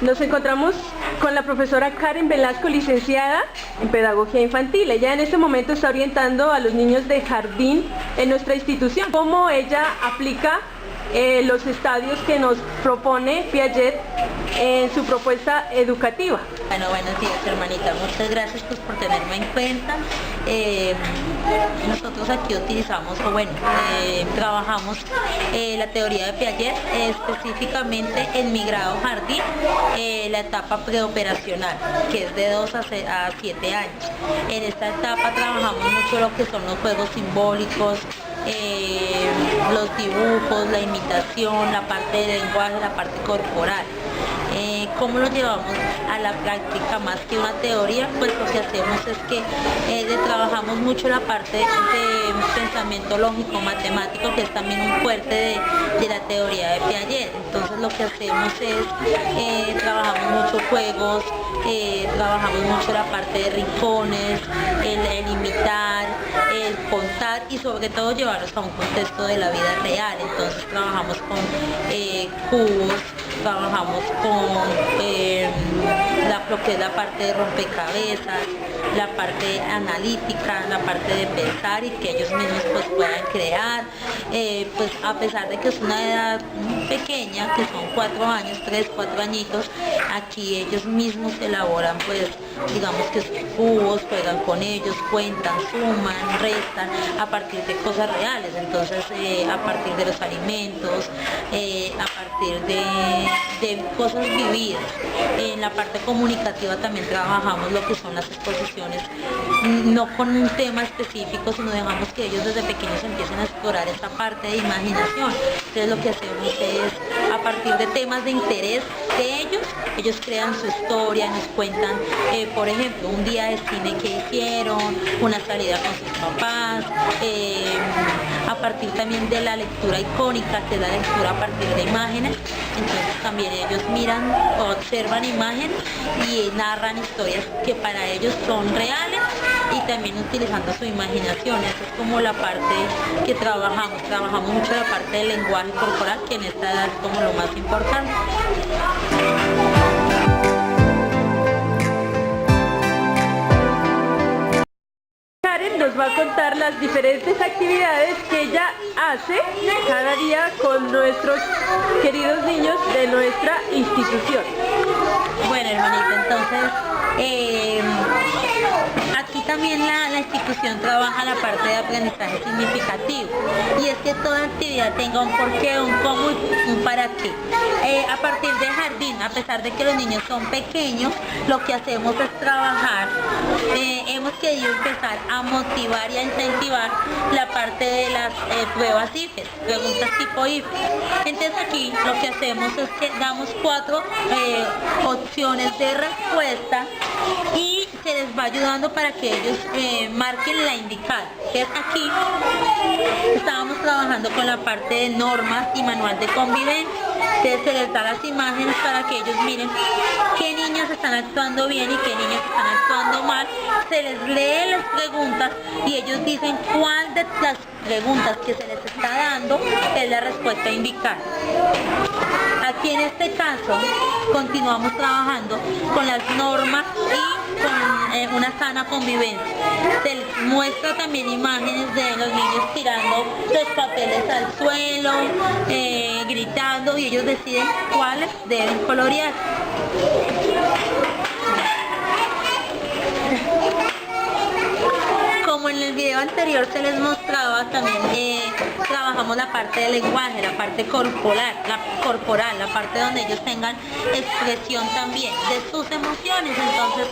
Nos encontramos con la profesora Karen Velasco, licenciada en Pedagogía Infantil. Ella en este momento está orientando a los niños de jardín en nuestra institución. Cómo ella aplica los estadios que nos propone Piaget en su propuesta educativa. Bueno, buenos días, hermanita. Muchas gracias pues, por tenerme en cuenta. Nosotros aquí utilizamos, trabajamos la teoría de Piaget, específicamente en mi grado jardín, la etapa preoperacional, que es de 2 a 7 años. En esta etapa trabajamos mucho lo que son los juegos simbólicos, los dibujos, la imitación, la parte del lenguaje, la parte corporal. ¿Cómo lo llevamos a la práctica más que una teoría? Pues lo que hacemos es que trabajamos mucho la parte de pensamiento lógico matemático, que es también un fuerte de la teoría de Piaget. Entonces lo que hacemos es trabajamos mucho juegos, trabajamos mucho la parte de rincones, el imitar, el contar y sobre todo llevarlos a un contexto de la vida real. Entonces trabajamos con cubos, trabajamos con lo que es la parte de rompecabezas, la parte analítica, la parte de pensar y que ellos mismos pues puedan crear, pues a pesar de que es una edad pequeña, que son 4 años, 3, 4 añitos, aquí ellos mismos elaboran pues digamos que sus cubos, juegan con ellos, cuentan, suman, restan a partir de cosas reales. Entonces a partir de los alimentos, a partir de cosas vividas. En la parte comunicativa también trabajamos lo que son las exposiciones, no con un tema específico, sino dejamos que ellos desde pequeños empiecen a explorar esta parte de imaginación. Entonces lo que hacemos es, a partir de temas de interés de ellos crean su historia, nos cuentan, por ejemplo, un día de cine que hicieron, una salida con sus papás, a partir también de la lectura icónica, que es la lectura a partir de imágenes. Entonces también ellos miran, observan imágenes y narran historias que para ellos son reales y también utilizando su imaginación. Esa es como la parte que trabajamos mucho la parte del lenguaje corporal, que en esta edad es como lo más importante. Karen nos va a contar las diferentes actividades que ella hace cada día con nuestros queridos niños de nuestra institución. Bueno, hermanita, entonces aquí también la institución trabaja la parte de aprendizaje significativo, y es que toda actividad tenga un porqué, un cómo y un para qué. A partir de jardín, a pesar de que los niños son pequeños, lo que hacemos es trabajar, hemos querido empezar a motivar y a incentivar la parte de las pruebas IFES, preguntas tipo IFES. Entonces aquí lo que hacemos es que damos 4 opciones de respuesta y se les va ayudando para que ellos marquen la indicada. Entonces aquí estábamos trabajando con la parte de normas y manual de convivencia. Entonces se les da las imágenes para que ellos miren qué niños están actuando bien y qué niños están actuando mal. Se les lee las preguntas y ellos dicen cuál de las preguntas que se les está dando es la respuesta indicada. Aquí en este caso continuamos trabajando con las normas y con una sana convivencia. Se les muestra también imágenes de los niños tirando los papeles al suelo, gritando, y ellos deciden cuáles deben colorear. Como en el video anterior se les mostraba, también trabajamos la parte del lenguaje, la parte corporal, la parte donde ellos tengan expresión también de sus emociones. Entonces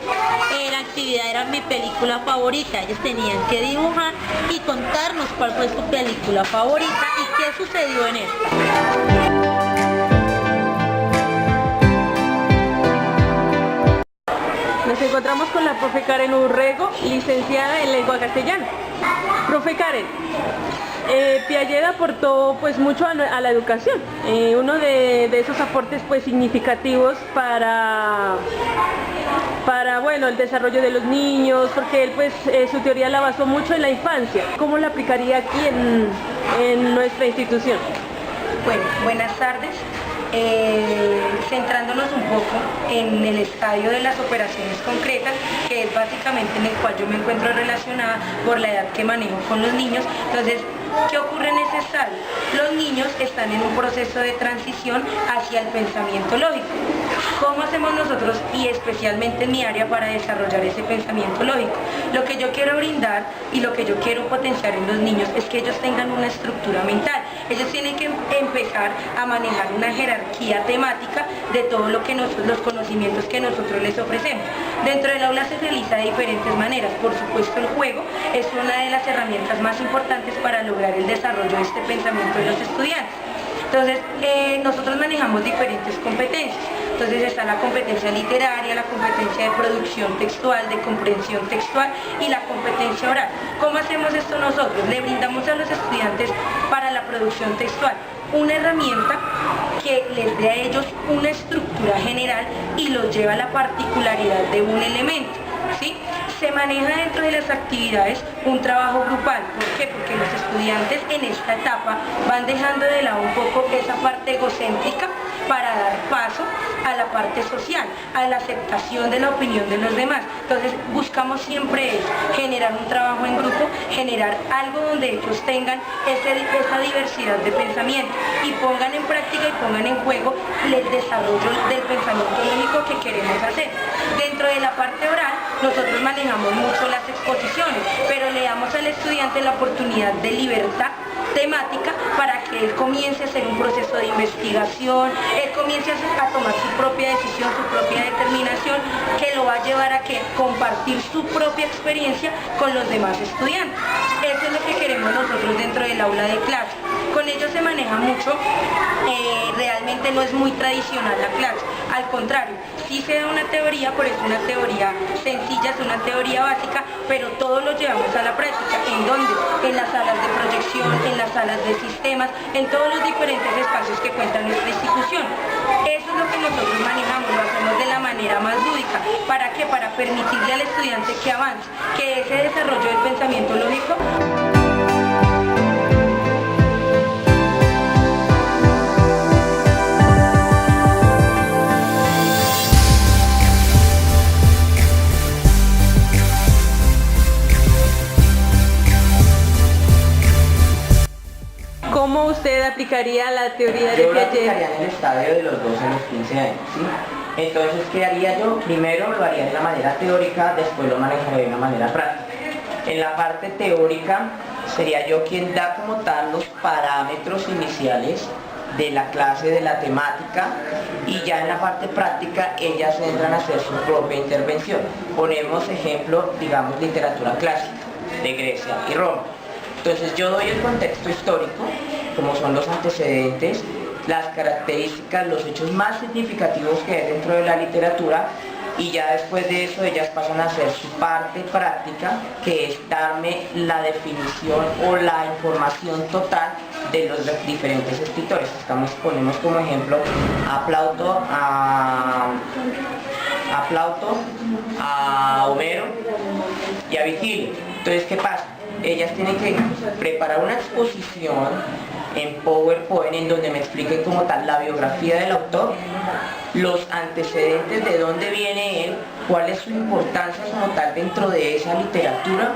la actividad era mi película favorita. Ellos tenían que dibujar y contarnos cuál fue su película favorita y qué sucedió en esta. Nos encontramos con la profe Karen Urrego, licenciada en lengua castellana. Profe Karen, Piaget aportó pues mucho a la educación, uno de esos aportes pues significativos para bueno, el desarrollo de los niños, porque él pues su teoría la basó mucho en la infancia. ¿Cómo la aplicaría aquí en nuestra institución? Bueno, buenas tardes. centrándonos un poco en el estadio de las operaciones concretas, que es básicamente en el cual yo me encuentro relacionada por la edad que manejo con los niños. Entonces, ¿qué ocurre en ese estadio? Los niños están en un proceso de transición hacia el pensamiento lógico. ¿Cómo hacemos nosotros, y especialmente en mi área, para desarrollar ese pensamiento lógico? Lo que yo quiero brindar y lo que yo quiero potenciar en los niños es que ellos tengan una estructura mental. Ellos tienen que empezar a manejar una jerarquía temática de todo lo que los conocimientos que nosotros les ofrecemos. Dentro del aula se realiza de diferentes maneras. Por supuesto, el juego es una de las herramientas más importantes para lograr el desarrollo de este pensamiento de los estudiantes. Entonces, nosotros manejamos diferentes competencias. Entonces está la competencia literaria, la competencia de producción textual, de comprensión textual y la competencia oral. ¿Cómo hacemos esto nosotros? Le brindamos a los estudiantes para la producción textual una herramienta que les dé a ellos una estructura general y los lleva a la particularidad de un elemento, ¿sí? Se maneja dentro de las actividades un trabajo grupal. ¿Por qué? Porque los estudiantes en esta etapa van dejando de lado un poco esa parte egocéntrica para dar paso a la parte social, a la aceptación de la opinión de los demás. Entonces buscamos siempre generar un trabajo en grupo, generar algo donde ellos tengan esa diversidad de pensamiento y pongan en práctica y pongan en juego el desarrollo del pensamiento lógico que queremos hacer. Dentro de la parte oral, nosotros manejamos mucho las exposiciones, pero le damos al estudiante la oportunidad de libertad temática para que él comience a hacer un proceso de investigación, él comience a tomar su propia decisión, su propia determinación, que lo va a llevar a compartir su propia experiencia con los demás estudiantes. Eso es lo que queremos nosotros dentro del aula de clase. Con ellos se maneja mucho, realmente no es muy tradicional la clase, al contrario, sí se da una teoría, pero es una teoría sencilla, es una teoría básica, pero todo lo llevamos a la práctica. ¿En dónde? En las salas de proyección, en las salas de sistemas, en todos los diferentes espacios que cuenta nuestra institución. Eso es lo que nosotros manejamos, lo hacemos de la manera más lúdica. ¿Para qué? Para permitirle al estudiante que avance, que ese desarrollo del pensamiento lógico. ¿Cómo usted aplicaría la teoría de Yo lo Piaget? aplicaría en el estadio de los 12 a los 15 años, ¿sí? Entonces, ¿qué haría yo? Primero lo haría de una manera teórica, después lo manejaría de una manera práctica. En la parte teórica sería yo quien da como tal los parámetros iniciales de la clase, de la temática, y ya en la parte práctica ellas entran a hacer su propia intervención. Ponemos ejemplo, digamos, literatura clásica de Grecia y Roma. Entonces yo doy el contexto histórico, como son los antecedentes, las características, los hechos más significativos que hay dentro de la literatura, y ya después de eso ellas pasan a hacer su parte práctica, que es darme la definición o la información total de los diferentes escritores. Ponemos como ejemplo a Plauto, a Homero y a Virgilio. Entonces, ¿qué pasa? Ellas tienen que preparar una exposición en PowerPoint en donde me expliquen como tal la biografía del autor, los antecedentes de dónde viene él, cuál es su importancia como tal dentro de esa literatura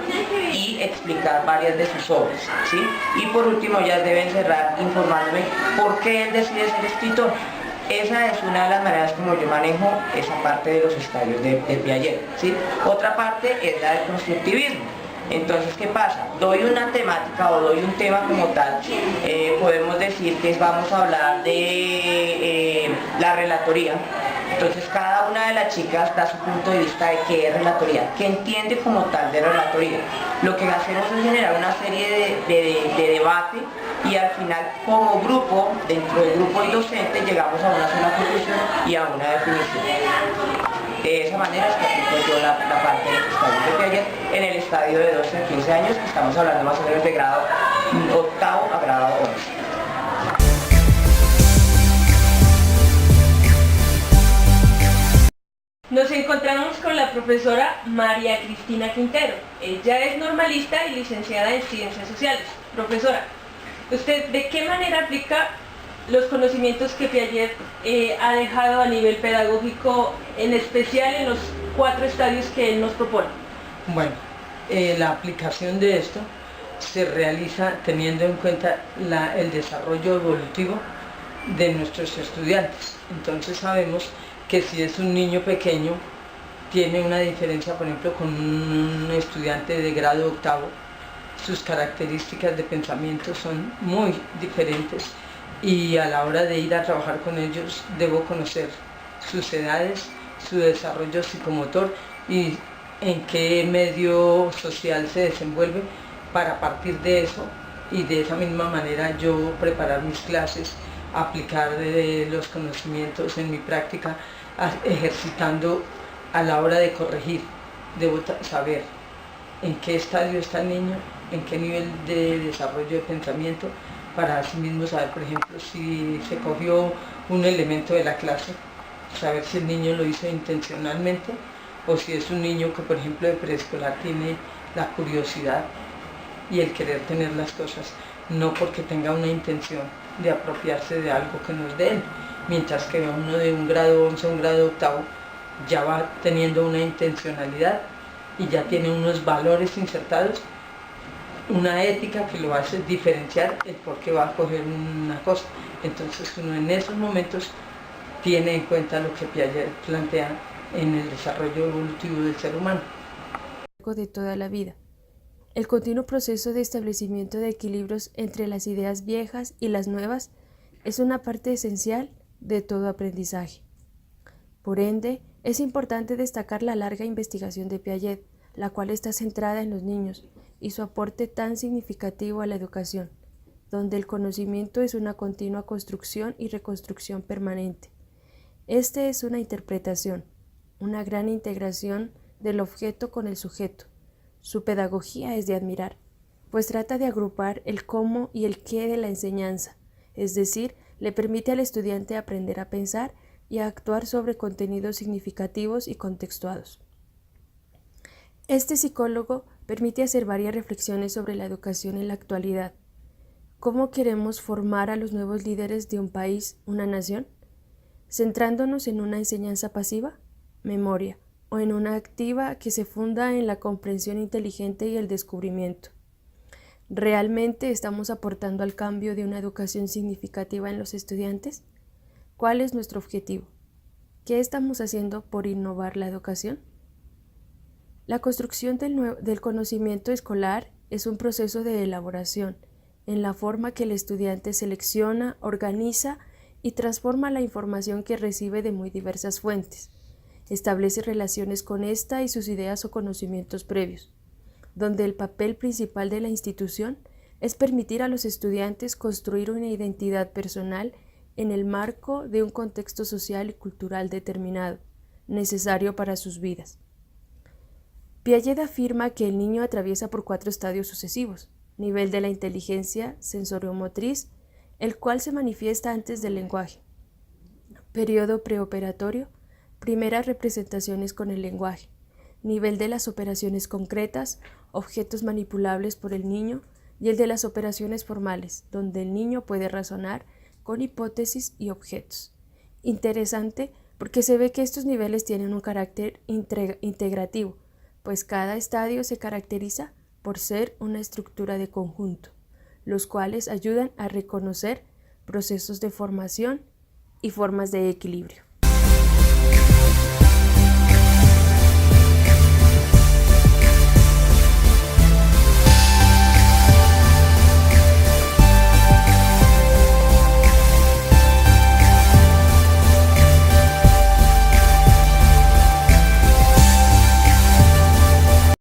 y explicar varias de sus obras, ¿sí? Y por último ellas deben cerrar informándome por qué él decide ser escritor. Esa es una de las maneras como yo manejo esa parte de los estadios de Piaget, ¿sí? Otra parte es la del constructivismo. Entonces, ¿qué pasa? Doy una temática o doy un tema como tal, podemos decir que vamos a hablar de la relatoría. Entonces cada una de las chicas da su punto de vista de qué es relatoría, qué entiende como tal de relatoría. Lo que hacemos es generar una serie de debate y al final como grupo, dentro del grupo y docente, llegamos a una sola conclusión y a una definición. De esa manera es que aplico yo la parte del estadio de Piaget en el estadio de 12 a 15 años, que estamos hablando más o menos de grado octavo a grado 11. Nos encontramos con la profesora María Cristina Quintero. Ella es normalista y licenciada en Ciencias Sociales. Profesora, ¿usted de qué manera aplica los conocimientos que Piaget ha dejado a nivel pedagógico, en especial en los 4 estadios que él nos propone? Bueno, la aplicación de esto se realiza teniendo en cuenta el desarrollo evolutivo de nuestros estudiantes. Entonces sabemos que si es un niño pequeño, tiene una diferencia, por ejemplo, con un estudiante de grado octavo. Sus características de pensamiento son muy diferentes y a la hora de ir a trabajar con ellos debo conocer sus edades, su desarrollo psicomotor y en qué medio social se desenvuelve, para partir de eso y de esa misma manera yo preparar mis clases, aplicar los conocimientos en mi práctica, ejercitando a la hora de corregir. Debo saber en qué estadio está el niño, en qué nivel de desarrollo de pensamiento, para así mismo saber, por ejemplo, si se cogió un elemento de la clase, saber si el niño lo hizo intencionalmente o si es un niño que, por ejemplo, de preescolar tiene la curiosidad y el querer tener las cosas, no porque tenga una intención de apropiarse de algo que no es de él, mientras que uno de un grado 11 a un grado octavo ya va teniendo una intencionalidad y ya tiene unos valores insertados, una ética que lo hace diferenciar el por qué va a coger una cosa. Entonces uno en esos momentos tiene en cuenta lo que Piaget plantea en el desarrollo evolutivo del ser humano. De toda la vida. El continuo proceso de establecimiento de equilibrios entre las ideas viejas y las nuevas es una parte esencial de todo aprendizaje. Por ende, es importante destacar la larga investigación de Piaget, la cual está centrada en los niños, y su aporte tan significativo a la educación, donde el conocimiento es una continua construcción y reconstrucción permanente. Este es una interpretación, una gran integración del objeto con el sujeto. Su pedagogía es de admirar, pues trata de agrupar el cómo y el qué de la enseñanza, es decir, le permite al estudiante aprender a pensar y a actuar sobre contenidos significativos y contextuados. Este psicólogo permite hacer varias reflexiones sobre la educación en la actualidad. ¿Cómo queremos formar a los nuevos líderes de un país, una nación? ¿Centrándonos en una enseñanza pasiva, memoria, o en una activa que se funda en la comprensión inteligente y el descubrimiento? ¿Realmente estamos aportando al cambio de una educación significativa en los estudiantes? ¿Cuál es nuestro objetivo? ¿Qué estamos haciendo por innovar la educación? La construcción del conocimiento escolar es un proceso de elaboración, en la forma que el estudiante selecciona, organiza y transforma la información que recibe de muy diversas fuentes. Establece relaciones con esta y sus ideas o conocimientos previos, donde el papel principal de la institución es permitir a los estudiantes construir una identidad personal en el marco de un contexto social y cultural determinado, necesario para sus vidas. Piaget afirma que el niño atraviesa por 4 estadios sucesivos: nivel de la inteligencia sensoriomotriz, el cual se manifiesta antes del lenguaje; periodo preoperatorio, primeras representaciones con el lenguaje; nivel de las operaciones concretas, objetos manipulables por el niño; y el de las operaciones formales, donde el niño puede razonar con hipótesis y objetos. Interesante, porque se ve que estos niveles tienen un carácter integrativo, pues cada estadio se caracteriza por ser una estructura de conjunto, los cuales ayudan a reconocer procesos de formación y formas de equilibrio.